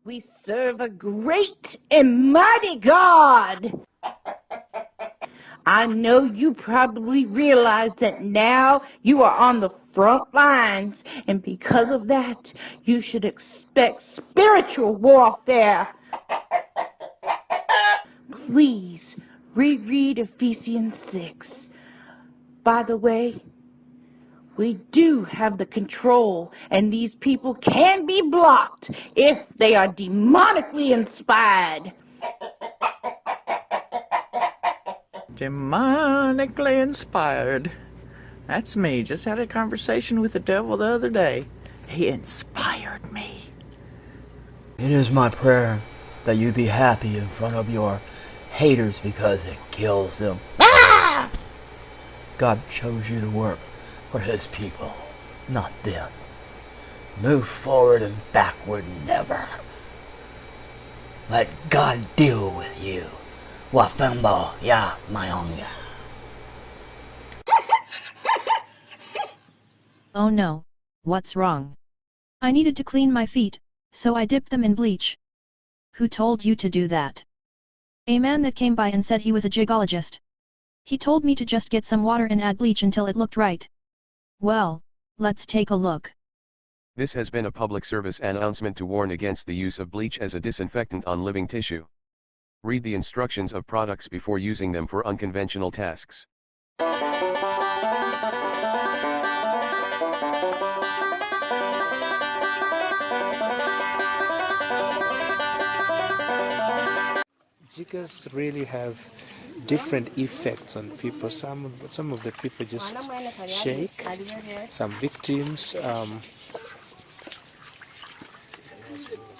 We serve a great and mighty God. I know you probably realize that now you are on the front lines, and because of that, you should expect spiritual warfare. Please reread Ephesians 6. By the way, we do have the control, and these people can be blocked if they are demonically inspired. Demonically inspired. That's me. Just had a conversation with the devil the other day. He inspired me. It is my prayer that you be happy in front of your haters because it kills them. Ah! God chose you to work for His people, not them. Move forward and backward never. Let God deal with you. Wafambo ya mayonga. Oh no, what's wrong? I needed to clean my feet, so I dipped them in bleach. Who told you to do that? A man that came by and said he was a jigologist. He told me to just get some water and add bleach until it looked right. Well, let's take a look. This has been a public service announcement to warn against the use of bleach as a disinfectant on living tissue. Read the instructions of products before using them for unconventional tasks. Jiggers really have different effects on people. Some of the people just shake. Some victims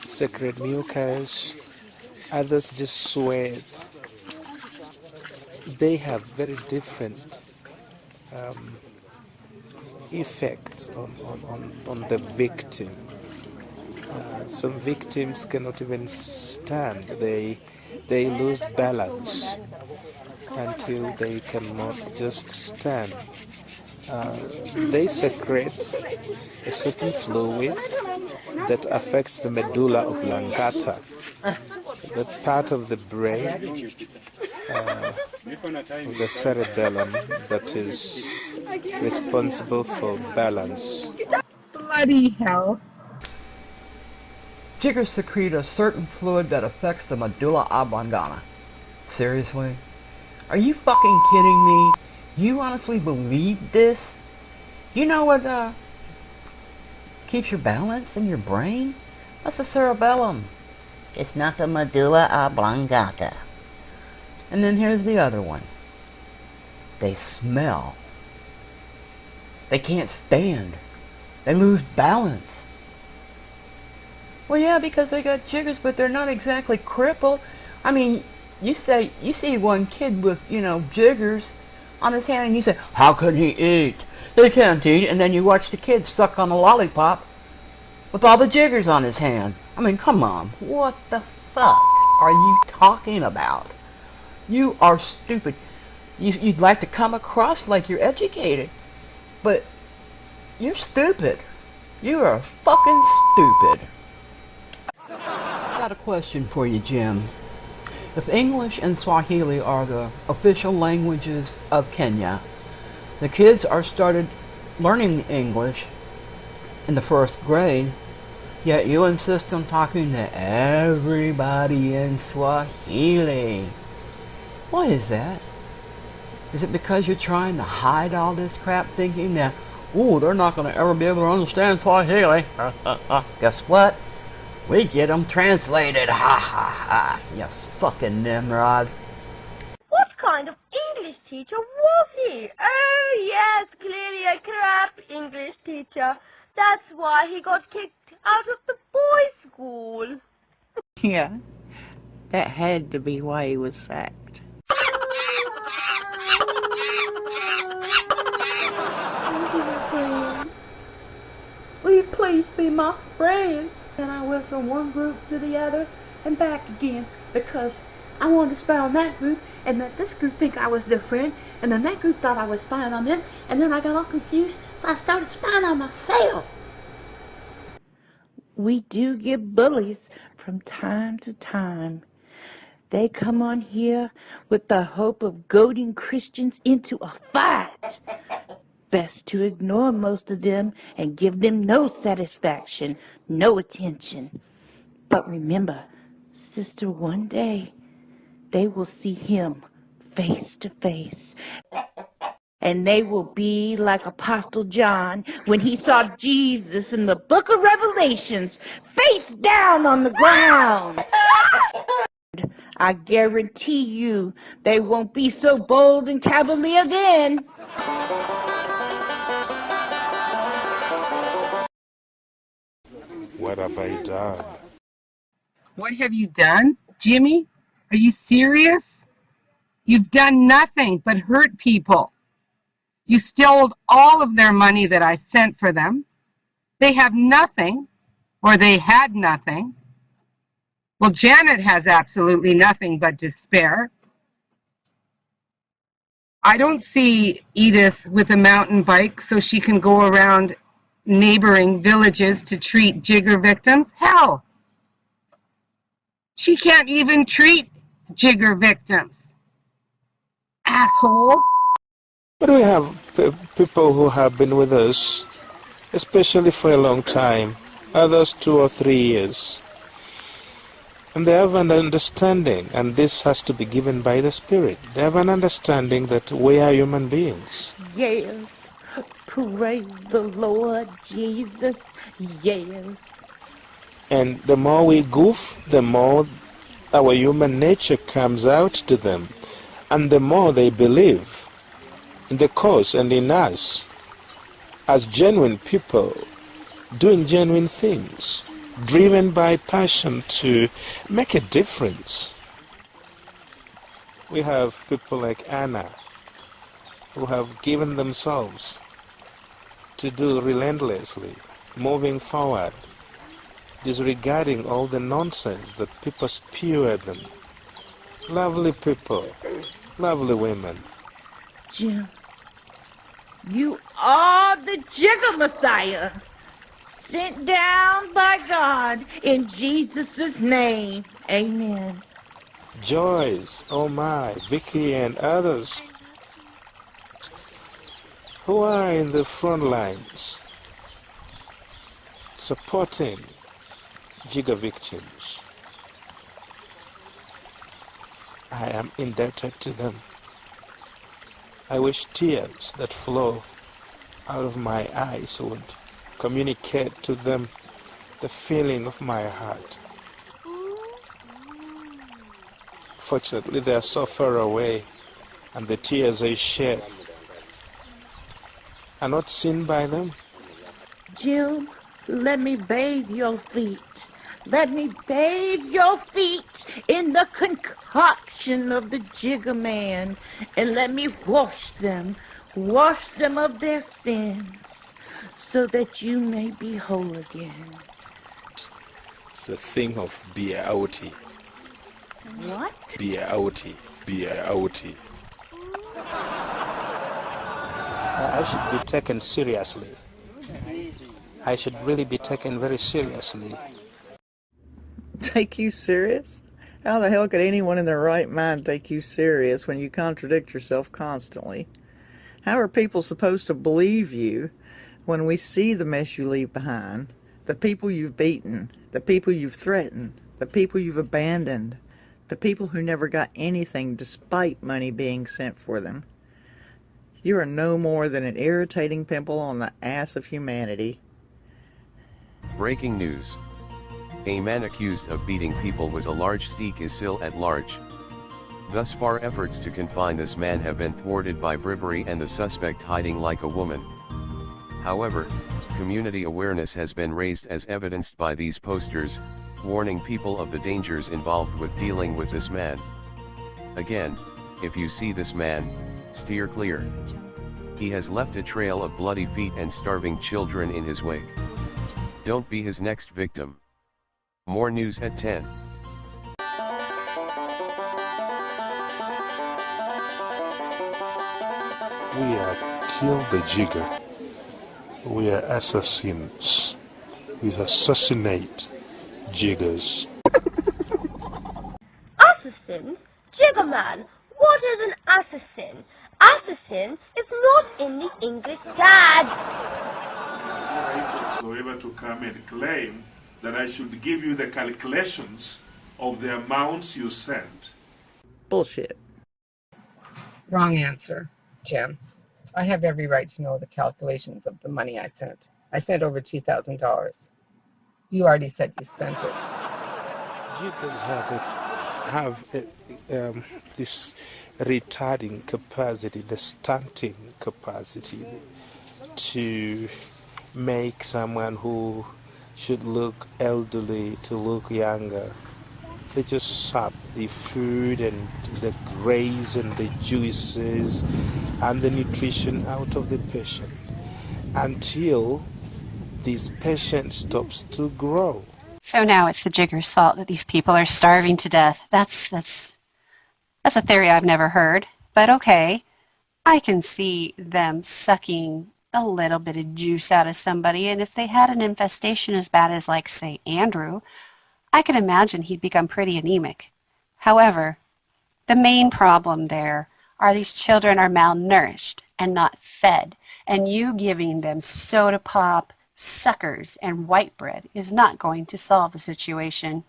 secrete mucus. Others just sweat. They have very different effects on the victim. Some victims cannot even stand. They lose balance until they cannot just stand. They secrete a certain fluid that affects the medulla oblongata, that part of the brain, the cerebellum, that is responsible for balance. Bloody hell. Jiggers secrete a certain fluid that affects the medulla oblongata. Seriously? Are you fucking kidding me? You honestly believe this? You know what keeps your balance in your brain? That's the cerebellum. It's not the medulla oblongata. And then here's the other one. They smell. They can't stand. They lose balance. Well, yeah, because they got jiggers, but they're not exactly crippled. I mean, you see one kid with, jiggers on his hand, and you say, how could he eat? He can't eat. And then you watch the kid suck on a lollipop with all the jiggers on his hand. I mean, come on. What the fuck are you talking about? You are stupid. You'd like to come across like you're educated, but you're stupid. You are fucking stupid. I got a question for you, Jim. If English and Swahili are the official languages of Kenya, the kids are started learning English in the first grade, yet you insist on talking to everybody in Swahili. Why is that? Is it because you're trying to hide all this crap, thinking that, ooh, they're not going to ever be able to understand Swahili? Guess what? We get them translated, ha ha ha, you fucking Nimrod. What kind of English teacher was he? Oh yes, clearly a crap English teacher. That's why he got kicked out of the boys' school. Yeah, that had to be why he was sacked. Will you please be my friend? And I went from one group to the other and back again because I wanted to spy on that group and let this group think I was their friend, and then that group thought I was spying on them, and then I got all confused, so I started spying on myself. We do get bullies from time to time, they come on here with the hope of goading Christians into a fight. Best to ignore most of them and give them no satisfaction, no attention. But remember, sister, one day they will see him face to face. And they will be like Apostle John when he saw Jesus in the book of Revelations, face down on the ground. I guarantee you they won't be so bold and cavalier then. What have I done? What have you done, Jimmy? Are you serious? You've done nothing but hurt people. You stole all of their money that I sent for them. They have nothing, or they had nothing. Well, Janet has absolutely nothing but despair. I don't see Edith with a mountain bike so she can go around neighboring villages to treat jigger victims. Hell, she can't even treat jigger victims. Asshole. But we have people who have been with us, especially for a long time, others 2 or 3 years. And they have an understanding, and this has to be given by the Spirit. They have an understanding that we are human beings. Yes, praise the Lord Jesus, yes. And the more we goof, the more our human nature comes out to them, and the more they believe in the cause and in us as genuine people doing genuine things, driven by passion to make a difference. We have people like Anna who have given themselves to do relentlessly, moving forward, disregarding all the nonsense that people spew at them. Lovely people, lovely women. Jim, you are the Jigger Messiah, sent down by God in Jesus' name. Amen. Joyce, oh my, Vicky and others who are in the front lines supporting jigger victims. I am indebted to them. I wish tears that flow out of my eyes would communicate to them the feeling of my heart. Fortunately, they are so far away, and the tears I shed are not seen by them. Jim, let me bathe your feet. Let me bathe your feet in the concoction of the Jigger Man, and let me wash them of their sins, so that you may be whole again. It's a thing of beauty. What? Beauty. I should be taken seriously. I should really be taken very seriously. Take you serious? How the hell could anyone in their right mind take you serious when you contradict yourself constantly? How are people supposed to believe you when we see the mess you leave behind, the people you've beaten, the people you've threatened, the people you've abandoned, the people who never got anything despite money being sent for them? You are no more than an irritating pimple on the ass of humanity. Breaking news. A man accused of beating people with a large stick is still at large. Thus far, efforts to confine this man have been thwarted by bribery and the suspect hiding like a woman. However, community awareness has been raised as evidenced by these posters, warning people of the dangers involved with dealing with this man. Again, if you see this man, steer clear. He has left a trail of bloody feet and starving children in his wake. Don't be his next victim. More news at 10. We are kill the jigger. We are assassins. We assassinate jiggers. man. What is an assassin? Assassin is not in the English, Dad. Right whatsoever to come and claim that I should give you the calculations of the amounts you sent. Bullshit. Wrong answer, Jim. I have every right to know the calculations of the money I sent. I sent over $2,000. You already said you spent it. You guys have this retarding capacity, the stunting capacity to make someone who should look elderly to look younger. They just suck the food and the grays and the juices and the nutrition out of the patient until this patient stops to grow. So now it's the jigger's fault that these people are starving to death. That's a theory I've never heard, but okay. I can see them sucking a little bit of juice out of somebody, and if they had an infestation as bad as, like, say, Andrew, I could imagine he'd become pretty anemic. However, the main problem there are these children are malnourished and not fed, and you giving them soda pop, suckers, and white bread is not going to solve the situation.